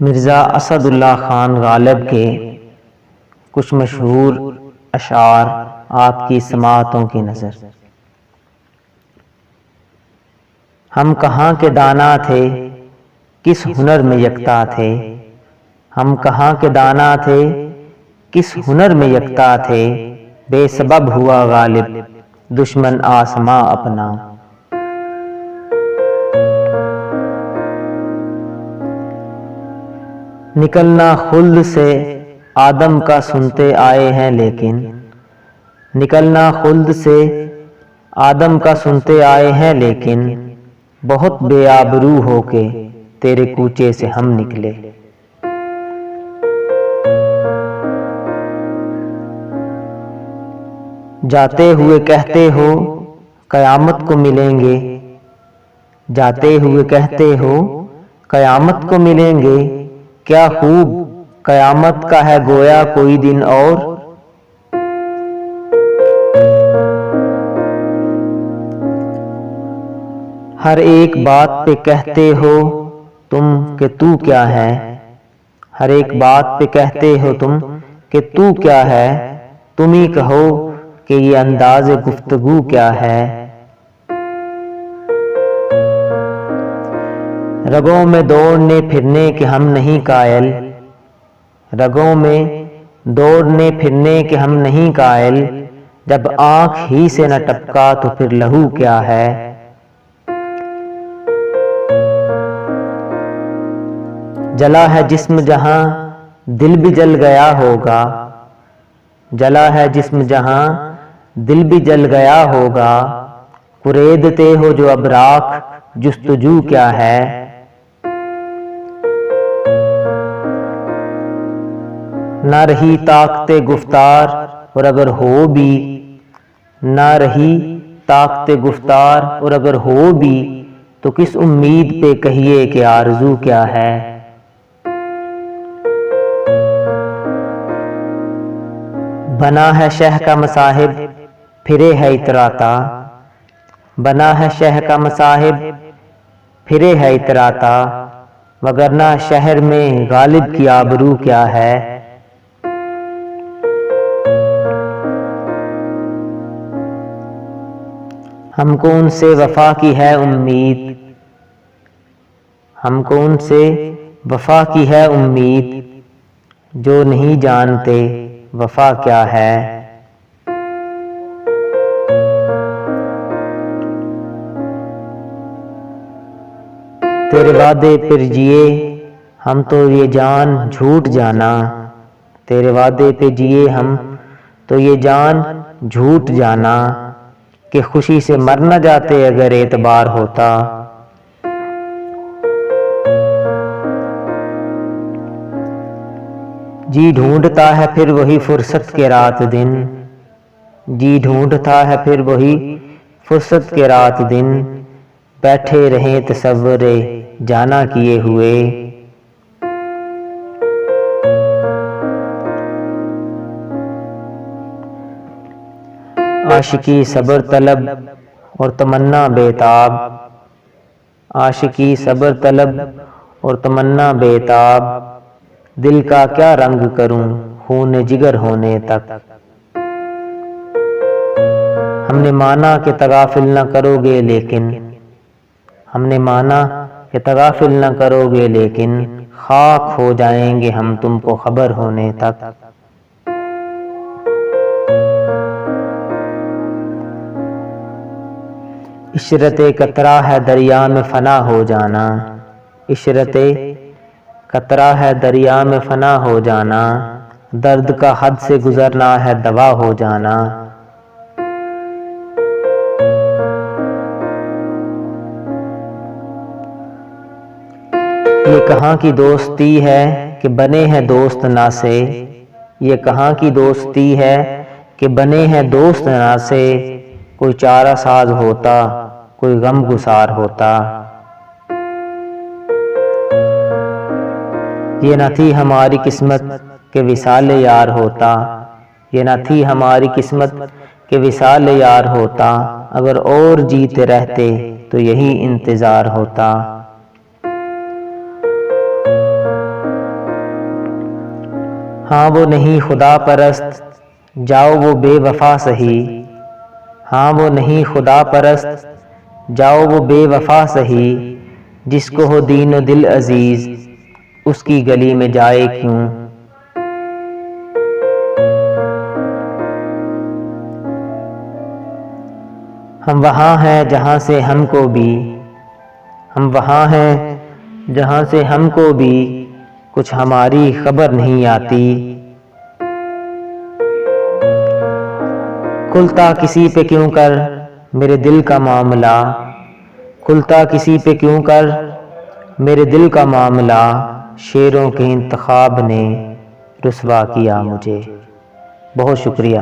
مرزا اسد اللہ خان غالب کے کچھ مشہور اشعار آپ کی سماعتوں کی نظر۔ ہم کہاں کے دانا تھے، کس ہنر میں یکتا تھے، ہم کہاں کے دانا تھے، کس ہنر میں یکتا تھے، بے سبب ہوا غالب دشمن آسماں اپنا۔ نکلنا خلد سے آدم کا سنتے آئے ہیں لیکن، نکلنا خلد سے آدم کا سنتے آئے ہیں لیکن، بہت بے آبرو ہو کے تیرے کوچے سے ہم نکلے۔ جاتے ہوئے کہتے ہو قیامت کو ملیں گے، جاتے ہوئے کہتے ہو قیامت کو ملیں گے، کیا خوب قیامت کا ہے گویا کوئی دن اور۔ ہر ایک بات پہ کہتے ہو تم کہ تو کیا ہے، ہر ایک بات پہ کہتے ہو تم کہ تو کیا ہے، تم ہی کہو کہ یہ انداز گفتگو کیا ہے۔ رگوں میں دوڑنے پھرنے کے ہم نہیں قائل، رگوں میں دوڑنے پھرنے کے ہم نہیں قائل، جب آنکھ ہی سے نہ ٹپکا تو پھر لہو کیا ہے۔ جلا ہے جسم جہاں دل بھی جل گیا ہوگا، جلا ہے جسم جہاں دل بھی جل گیا ہوگا، کریدتے ہو جو اب راکھ جستجو کیا ہے۔ نہ رہی طاقت گفتار اور اگر ہو بھی، نہ رہی طاقت گفتار اور اگر ہو بھی، تو کس امید پہ کہیے کہ آرزو کیا ہے۔ بنا ہے شہ کا مصاحب پھرے ہے اتراتا، بنا ہے شہ کا مصاحب پھرے ہے اتراتا، وگرنہ شہر میں غالب کی آبرو کیا ہے۔ ہم کو ان سے وفا کی ہے امید، ہم کو ان سے وفا کی ہے امید، جو نہیں جانتے وفا کیا ہے۔ تیرے وعدے پھر جیے ہم تو یہ جان جھوٹ جانا، تیرے وعدے پہ جیے ہم تو یہ جان جھوٹ جانا، کہ خوشی سے مر نہ جاتے اگر اعتبار ہوتا۔ جی ڈھونڈتا ہے پھر وہی فرصت کے رات دن، جی ڈھونڈتا ہے پھر وہی فرصت کے رات دن، بیٹھے رہیں تصور جانا کیے ہوئے۔ عاشقی صبر طلب اور تمنا بے تاب، عاشقی صبر طلب اور تمنا بے تاب، دل کا کیا رنگ کروں خون جگر ہونے تک۔ ہم نے مانا کہ تغافل نہ کرو گے لیکن، ہم نے مانا کہ تغافل نہ کرو گے لیکن، خاک ہو جائیں گے ہم تم کو خبر ہونے تک۔ عشرت قطرہ ہے دریا میں فنا ہو جانا، عشرت قطرہ ہے دریا میں فنا ہو جانا، درد کا حد سے گزرنا ہے دوا ہو جانا۔ یہ کہاں کی دوستی ہے کہ بنے ہیں دوست نا سے، یہ کہاں کی دوستی ہے کہ بنے ہیں دوست نا سے، کوئی چارہ ساز ہوتا کوئی غم گسار ہوتا۔ یہ نہ تھی ہماری قسمت کہ وصال یار ہوتا، یہ نہ تھی ہماری قسمت کہ وصال یار ہوتا، اگر اور جیتے رہتے تو یہی انتظار ہوتا۔ ہاں وہ نہیں خدا پرست، جاؤ وہ بے وفا سہی، ہاں وہ نہیں خدا پرست، جاؤ وہ بے وفا سہی، جس کو ہو دین و دل عزیز، اس کی گلی میں جائے کیوں۔ ہم وہاں ہیں جہاں سے ہم کو بھی، ہم وہاں ہیں جہاں سے ہم کو بھی کچھ ہماری خبر نہیں آتی۔ کھلتا کسی پہ کیوں کر میرے دل کا معاملہ، کھلتا کسی پہ کیوں کر میرے دل کا معاملہ، شعروں کے انتخاب نے رسوا کیا مجھے۔ بہت شکریہ۔